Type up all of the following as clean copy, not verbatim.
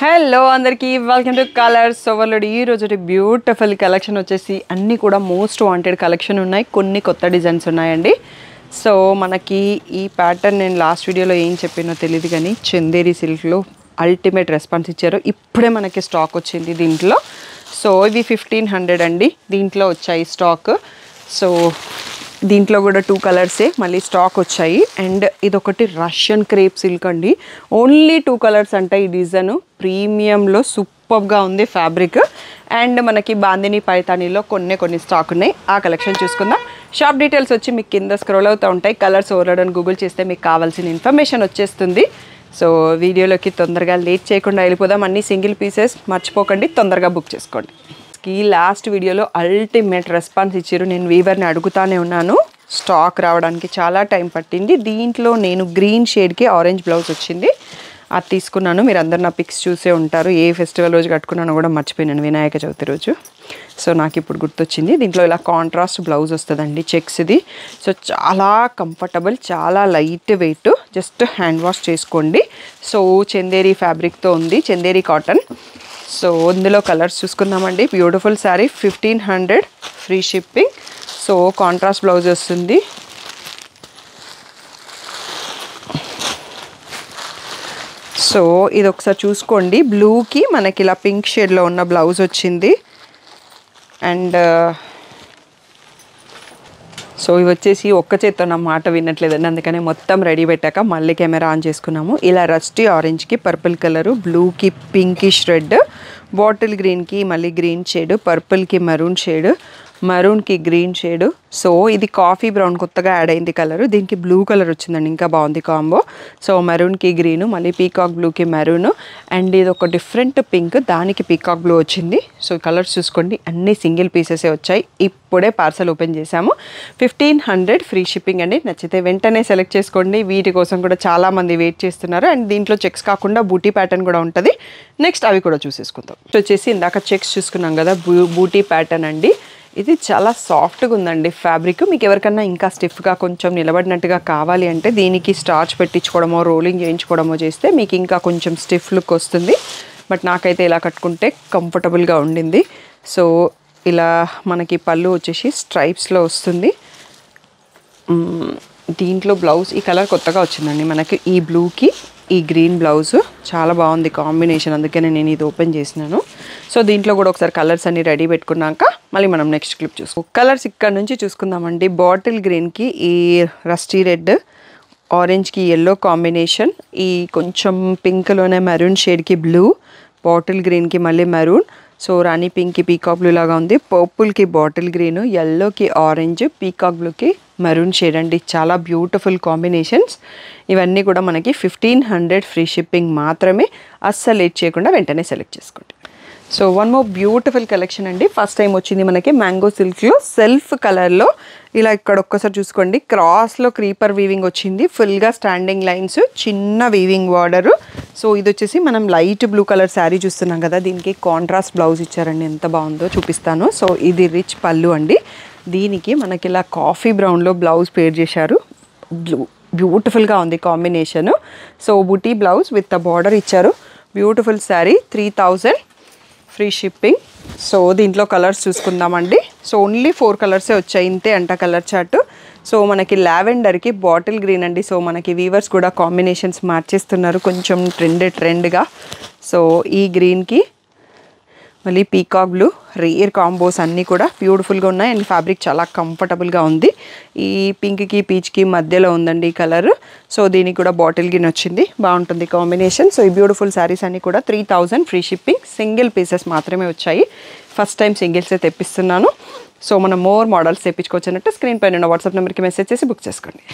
Hello అందరికీ welcome to colours overload. ఈ రోజు బ్యూటిఫుల్ కలెక్షన్ వచ్చేసి అన్నీ కూడా మోస్ట్ వాంటెడ్ కలెక్షన్ ఉన్నాయి, కొన్ని కొత్త డిజైన్స్ ఉన్నాయండి. సో మనకి ఈ ప్యాటర్న్ నేను లాస్ట్ వీడియోలో ఏం చెప్పినో తెలియదు కానీ చందేరి సిల్క్లో అల్టిమేట్ రెస్పాన్స్ ఇచ్చారు. ఇప్పుడే మనకి స్టాక్ వచ్చింది దీంట్లో. సో ఇవి 1500 అండి దీంట్లో వచ్చాయి స్టాక్. సో దీంట్లో కూడా 2 కలర్సే మళ్ళీ స్టాక్ వచ్చాయి. అండ్ ఇదొకటి రష్యన్ క్రేప్ సిల్క్ అండి, ఓన్లీ 2 కలర్స్ అంట. ఈ డిజైన్ ప్రీమియంలో సూపర్గా ఉంది ఫ్యాబ్రిక్. అండ్ మనకి బాందిని పైతానీలో కొన్ని స్టాక్ ఉన్నాయి, ఆ కలెక్షన్ చూసుకుందాం. షాప్ డీటెయిల్స్ వచ్చి మీకు కింద స్క్రోల్ అవుతూ ఉంటాయి. కలర్స్ ఓవర్లోడ్ గూగుల్ చేస్తే మీకు కావాల్సిన ఇన్ఫర్మేషన్ వచ్చేస్తుంది. సో వీడియోలోకి తొందరగా లేట్ చేయకుండా వెళ్ళిపోదాం. అన్ని సింగిల్ పీసెస్ మర్చిపోకండి, తొందరగా బుక్ చేసుకోండి. లాస్ట్ వీడియోలో అల్టిమేట్ రెస్పాన్స్ ఇచ్చారు. నేను వీవర్ని అడుగుతానే ఉన్నాను, స్టాక్ రావడానికి చాలా టైం పట్టింది. దీంట్లో నేను గ్రీన్ షేడ్కి ఆరెంజ్ బ్లౌజ్ వచ్చింది, అది తీసుకున్నాను. మీరు అందరు నా పిక్స్ చూసే ఉంటారు. ఏ ఫెస్టివల్ రోజు కట్టుకున్నానో కూడా మర్చిపోయినాను, వినాయక చవితి రోజు. సో నాకు ఇప్పుడు గుర్తొచ్చింది. దీంట్లో ఇలా కాంట్రాస్ట్ బ్లౌజ్ వస్తుందండి, చెక్స్ది. సో చాలా కంఫర్టబుల్, చాలా light weight, just hand wash చేసుకోండి. సో చందేరి ఫ్యాబ్రిక్తో ఉంది, చందేరి కాటన్. సో ఇందులో కలర్స్ చూసుకుందామండి. Beautiful sari, 1500 free shipping. So contrast blouse వస్తుంది. సో ఇది ఒకసారి చూసుకోండి. బ్లూకి మనకి ఇలా పింక్ షేడ్లో ఉన్న బ్లౌజ్ వచ్చింది. అండ్ సో ఇవి వచ్చేసి ఒక్క చేత్తో నా మాట వినట్లేదండి, అందుకని మొత్తం రెడీ పెట్టాక మళ్ళీ కెమెరా ఆన్ చేసుకున్నాము. ఇలా రస్టీ ఆరెంజ్కి పర్పుల్ కలరు, బ్లూకి పింకిష్ రెడ్, బాటిల్ గ్రీన్కి మళ్ళీ గ్రీన్ షేడ్, పర్పుల్కి మెరూన్ షేడ్, మరూన్కి గ్రీన్ షేడ్. సో ఇది కాఫీ బ్రౌన్ కొత్తగా యాడ్ అయింది కలరు. దీనికి బ్లూ కలర్ వచ్చిందండి, ఇంకా బాగుంది కాంబో. సో మెరూన్కి గ్రీను, మళ్ళీ పీకాక్ బ్లూకి మెరూన్. అండ్ ఇది ఒక డిఫరెంట్ పింక్, దానికి పీకాక్ బ్లూ వచ్చింది. సో కలర్స్ చూసుకోండి, అన్ని సింగిల్ పీసెసే వచ్చాయి. ఇప్పుడే పార్సల్ ఓపెన్ చేశాము. 1500 ఫ్రీ షిప్పింగ్ అండి. నచ్చితే వెంటనే సెలెక్ట్ చేసుకోండి. వీటి కోసం కూడా చాలామంది వెయిట్ చేస్తున్నారు. అండ్ దీంట్లో చెక్స్ కాకుండా బూటీ ప్యాటర్న్ కూడా ఉంటుంది. నెక్స్ట్ అవి కూడా చూసేసుకుందాం. వచ్చేసి ఇందాక చెక్స్ చూసుకున్నాం కదా, బూటీ ప్యాటర్న్ అండి. ఇది చాలా సాఫ్ట్గా ఉందండి ఫ్యాబ్రిక్. మీకు ఎవరికన్నా ఇంకా స్టిఫ్గా కొంచెం నిలబడినట్టుగా కావాలి అంటే దీనికి స్టార్చ్ పెట్టించుకోవడమో రోలింగ్ చేయించుకోవడమో చేస్తే మీకు ఇంకా కొంచెం స్టిఫ్ లుక్ వస్తుంది. బట్ నాకైతే ఇలా కట్టుకుంటే కంఫర్టబుల్గా ఉండింది. సో ఇలా మనకి పళ్ళు వచ్చేసి స్ట్రైప్స్లో వస్తుంది. దీంట్లో బ్లౌజ్ ఈ కలర్ కొత్తగా వచ్చిందండి మనకి, ఈ బ్లూకి ఈ గ్రీన్ బ్లౌజ్ చాలా బాగుంది కాంబినేషన్, అందుకనే నేను ఇది ఓపెన్ చేసినాను. సో దీంట్లో కూడా ఒకసారి కలర్స్ అన్ని రెడీ పెట్టుకున్నాక మళ్ళీ మనం నెక్స్ట్ క్లిప్ చూసుకో. కలర్స్ ఇక్కడ నుంచి చూసుకుందామండి. బాటిల్ గ్రీన్కి ఈ రస్టీ రెడ్, ఆరెంజ్కి ఎల్లో కాంబినేషన్, ఈ కొంచెం పింక్లోనే మెరూన్ షేడ్కి బ్లూ, బాటిల్ గ్రీన్కి మళ్ళీ మెరూన్. సో రాణి పింక్కి పీకాక్ బ్లూ లాగా ఉంది, పర్పుల్కి బాటిల్ గ్రీను, ఎల్లోకి ఆరెంజ్, పీకాక్ బ్లూకి మెరూన్ షేడ్ అండి. చాలా బ్యూటిఫుల్ కాంబినేషన్స్. ఇవన్నీ కూడా మనకి 1500 ఫ్రీ షిప్పింగ్ మాత్రమే. అస్సలు లేట్ చేయకుండా వెంటనే సెలెక్ట్ చేసుకోండి. So one more beautiful collection అండి. ఫస్ట్ టైం వచ్చింది మనకి మ్యాంగో సిల్క్లో సెల్ఫ్ కలర్లో. ఇలా ఇక్కడ ఒక్కసారి చూసుకోండి, క్రాస్లో క్రీపర్ వీవింగ్ వచ్చింది, ఫుల్గా స్టాండింగ్ లైన్స్, చిన్న వీవింగ్ బార్డరు. సో ఇది వచ్చేసి మనం లైట్ బ్లూ కలర్ శారీ చూస్తున్నాం కదా, దీనికి కాంట్రాస్ట్ బ్లౌజ్ ఇచ్చారండి, ఎంత బాగుందో చూపిస్తాను. సో ఇది రిచ్ పళ్ళు అండి. దీనికి మనకి ఇలా కాఫీ బ్రౌన్లో బ్లౌజ్ పేర్ చేశారు. బ్యూటిఫుల్గా ఉంది combination. So buti blouse with the border ఇచ్చారు. Beautiful sari, 3000 free shipping. So దీంట్లో కలర్స్ చూసుకుందామండి. సో ఓన్లీ 4 కలర్సే వచ్చాయి, ఇంతే అంట కలర్ చార్ట్. సో మనకి లావెండర్కి బాటిల్ గ్రీన్ అండి. సో మనకి వీవర్స్ కూడా కాంబినేషన్స్ మార్చేస్తున్నారు కొంచెం ట్రెండ్గా. సో ఈ గ్రీన్కి మళ్ళీ పీకాక్ బ్లూ, రేర్ కాంబోస్ అన్నీ కూడా బ్యూటిఫుల్గా ఉన్నాయి. అండ్ ఫ్యాబ్రిక్ చాలా కంఫర్టబుల్గా ఉంది. ఈ పింక్కి పీచ్కి మధ్యలో ఉందండి ఈ కలర్. సో దీనికి కూడా బాటిల్ గ్రీన్ వచ్చింది, బాగుంటుంది కాంబినేషన్. సో ఈ బ్యూటిఫుల్ శారీస్ అన్నీ కూడా 3000 ఫ్రీ షిప్పింగ్. సింగిల్ పీసెస్ మాత్రమే వచ్చాయి, ఫస్ట్ టైం సింగిల్సే తెప్పిస్తున్నాను. సో మనం మోర్ మోడల్స్ తెప్పించుకోవచ్చు అన్నట్టు స్క్రీన్ పైన ఉన్న వాట్సాప్ నెంబర్కి మెసేజ్ చేసి బుక్ చేసుకోండి.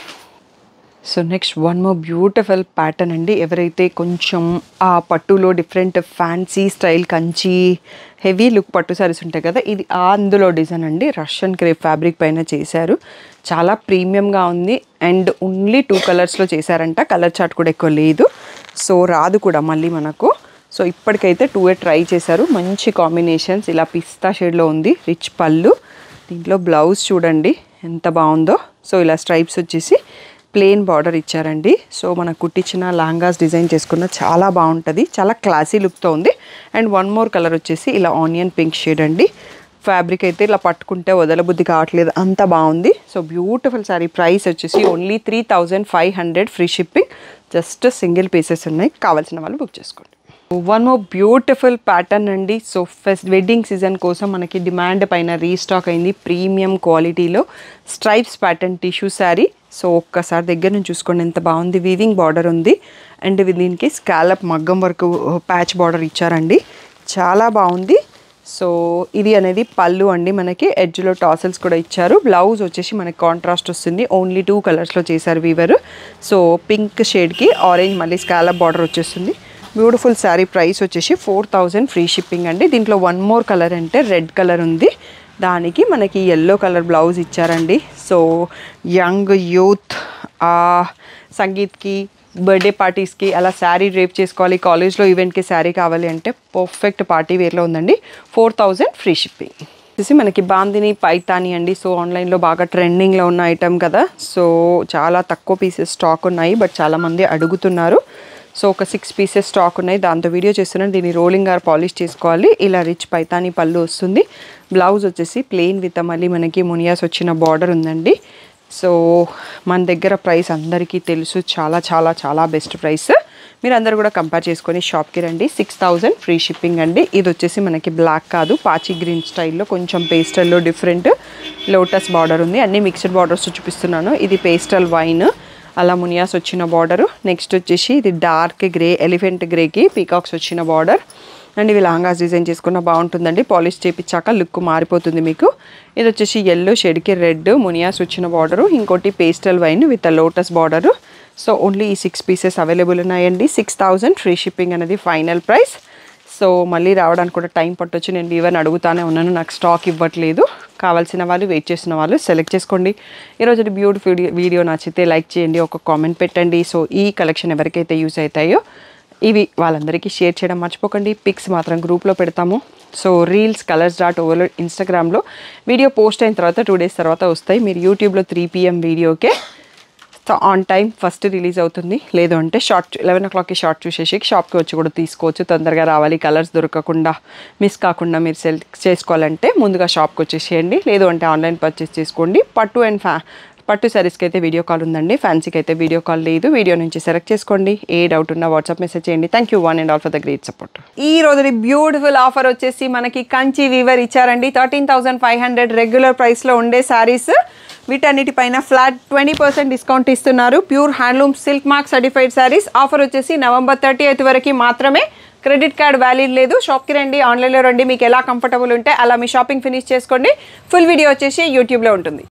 So next one more beautiful pattern అండి. ఎవరైతే కొంచెం ఆ పట్టులో different fancy style Kanchi heavy look పట్టు సారీస్ ఉంటాయి కదా, ఇది అందులో డిజైన్ అండి. రష్యన్ క్రేప్ ఫ్యాబ్రిక్ పైన చేశారు, చాలా ప్రీమియంగా ఉంది. అండ్ ఓన్లీ 2 కలర్స్లో చేశారంట, కలర్ చార్ట్ కూడా ఎక్కువ లేదు. సో రాదు కూడా మళ్ళీ మనకు. సో ఇప్పటికైతే 2 ట్రై చేశారు, మంచి కాంబినేషన్స్. ఇలా పిస్తా షేడ్లో ఉంది, రిచ్ పళ్ళు. దీంట్లో బ్లౌజ్ చూడండి ఎంత బాగుందో. సో ఇలా స్ట్రైప్స్ వచ్చేసి ప్లెయిన్ బార్డర్ ఇచ్చారండి. సో మనకు కుట్టించిన లెహంగాస్ డిజైన్ చేసుకున్న చాలా బాగుంటుంది, చాలా క్లాసీ లుక్తో ఉంది. అండ్ వన్ మోర్ కలర్ వచ్చేసి ఇలా ఆనియన్ పింక్ షేడ్ అండి. ఫ్యాబ్రిక్ అయితే ఇలా పట్టుకుంటే వదలబుద్ధి కావట్లేదు, అంత బాగుంది. So beautiful sorry. ప్రైస్ వచ్చేసి only 3500 free shipping. Just single pieces ఉన్నాయి, కావాల్సిన వాళ్ళు బుక్ చేసుకోండి. వన్ మోర్ బ్యూటిఫుల్ ప్యాటర్న్ అండి. సో వెడ్డింగ్ సీజన్ కోసం మనకి డిమాండ్ పైన రీస్టాక్ అయింది ప్రీమియం క్వాలిటీలో stripes pattern tissue sari. So ఒక్కసారి దగ్గర నుంచి చూసుకోండి ఎంత బాగుంది. వీవింగ్ బార్డర్ ఉంది అండ్ దీనికి స్కాలప్ మగ్గం వరకు ప్యాచ్ బార్డర్ ఇచ్చారండి, చాలా బాగుంది. సో ఇది అనేది పళ్ళు అండి, మనకి ఎడ్జ్లో టాసల్స్ కూడా ఇచ్చారు. బ్లౌజ్ వచ్చేసి మనకి కాంట్రాస్ట్ వస్తుంది, ఓన్లీ 2 కలర్స్లో చేశారు వీవర్. సో పింక్ షేడ్కి ఆరెంజ్ మళ్ళీ స్కాలప్ బార్డర్ వచ్చేస్తుంది. బ్యూటిఫుల్ శారీ. ప్రైస్ వచ్చేసి 4000 ఫ్రీ షిప్పింగ్ అండి. దీంట్లో వన్ మోర్ కలర్ అంటే రెడ్ కలర్ ఉంది, దానికి మనకి ఎల్లో కలర్ బ్లౌజ్ ఇచ్చారండి. సో యంగ్ యూత్ సంగీత్కి బర్త్డే పార్టీస్కి అలా శారీ డ్రేప్ చేసుకోవాలి, కాలేజ్లో ఈవెంట్కి శారీ కావాలి అంటే పర్ఫెక్ట్ పార్టీ వేర్లో ఉందండి. 4000 ఫ్రీ షిప్పింగ్. వచ్చేసి మనకి బాందిని పైతాని అండి. సో ఆన్లైన్లో బాగా ట్రెండింగ్లో ఉన్న ఐటమ్ కదా. సో చాలా తక్కువ పీసెస్ స్టాక్ ఉన్నాయి, బట్ చాలామంది అడుగుతున్నారు. సో ఒక 6 పీసెస్ స్టాక్ ఉన్నాయి, దాంతో వీడియో చేస్తున్నాను. దీన్ని రోలింగ్ ఆర్ పాలిష్ చేసుకోవాలి. ఇలా రిచ్ పైతాని పళ్ళు వస్తుంది. బ్లౌజ్ వచ్చేసి ప్లెయిన్ విత్ మళ్ళీ మనకి మునియాస్ వచ్చిన బార్డర్ ఉందండి. సో మన దగ్గర ప్రైస్ అందరికీ తెలుసు, చాలా చాలా చాలా బెస్ట్ ప్రైస్. మీరు అందరు కూడా కంపేర్ చేసుకొని షాప్కి రండి. 6000 ఫ్రీ షిప్పింగ్ అండి. ఇది వచ్చేసి మనకి బ్లాక్ కాదు, పాచి గ్రీన్ స్టైల్లో కొంచెం పేస్టల్లో డిఫరెంట్ లోటస్ బార్డర్ ఉంది. అన్ని మిక్స్డ్ బార్డర్స్ చూపిస్తున్నాను. ఇది పేస్టల్ వైన్ అలా మునియాస్ వచ్చిన బార్డరు. నెక్స్ట్ వచ్చేసి ఇది డార్క్ గ్రే ఎలిఫెంట్ గ్రేకి పీకాక్స్ వచ్చిన బార్డర్. అండ్ ఇవి లాంగాస్ డిజైన్ చేసుకున్న బాగుంటుందండి, పాలిష్ చేయించాక లుక్ మారిపోతుంది మీకు. ఇది వచ్చేసి ఎల్లో షేడ్కి రెడ్ మునియాస్ వచ్చిన బార్డరు, ఇంకోటి pastel wine with lotus border. So only ఈ 6 పీసెస్ అవైలబుల్ ఉన్నాయండి. 6000 ఫ్రీ షిప్పింగ్ అనేది ఫైనల్ ప్రైస్. సో మళ్ళీ రావడానికి కూడా టైం పట్టొచ్చు, నేను వీవర్ని అడుగుతానే ఉన్నాను, నాకు స్టాక్ ఇవ్వట్లేదు. కావాల్సిన వాళ్ళు వెయిట్ చేసిన వాళ్ళు సెలెక్ట్ చేసుకోండి. ఈరోజు బ్యూటిఫుల్ వీడియో నచ్చితే లైక్ చేయండి, ఒక కామెంట్ పెట్టండి. సో ఈ కలెక్షన్ ఎవరికైతే యూస్ అవుతాయో ఇవి వాళ్ళందరికీ షేర్ చేయడం మర్చిపోకండి. పిక్స్ మాత్రం గ్రూప్లో పెడతాము. సో reels_colors.overload ఇన్స్టాగ్రామ్లో వీడియో పోస్ట్ అయిన తర్వాత 2 days తర్వాత వస్తాయి. మీరు యూట్యూబ్లో 3 PM వీడియోకే ఆన్ టైం ఫస్ట్ రిలీజ్ అవుతుంది. లేదు అంటే 11 o'clockకి షార్ట్ చూసేసి షాప్కి వచ్చి కూడా తీసుకోవచ్చు. తొందరగా రావాలి, కలర్స్ దొరకకుండా మిస్ కాకుండా మీరు సెలెక్ట్ చేసుకోవాలంటే ముందుగా షాప్కి వచ్చేసేయండి. లేదు అంటే ఆన్లైన్ పర్చేస్ చేసుకోండి. పట్టు శారీస్కి అయితే వీడియో కాల్ ఉందండి, ఫ్యాన్సీకి అయితే వీడియో కాల్ లేదు. వీడియో నుంచి సెలెక్ట్ చేసుకోండి. ఏ డౌట్ ఉన్నా వాట్సాప్ మెసేజ్ చేయండి. Thank you one and all for the great support. ఈ రోజు బ్యూటిఫుల్ ఆఫర్ వచ్చేసి మనకి కంచి వీవర్ ఇచ్చారండి. 13,500 రెగ్యులర్ ప్రైస్లో ఉండే శారీస్ వీటన్నిటిపైన ఫ్లాట్ 20% డిస్కౌంట్ ఇస్తున్నారు. Pure handloom silk mark certified saris. Offer వచ్చేసి November 30th వరకు మాత్రమే. క్రెడిట్ కార్డ్ వ్యాలిడ్ లేదు. షాప్కి రండి, ఆన్లైన్లో రండి, మీకు ఎలా కంఫర్టబుల్ ఉంటే అలా మీ షాపింగ్ ఫినిష్ చేసుకోండి. ఫుల్ వీడియో వచ్చేసి యూట్యూబ్లో ఉంటుంది.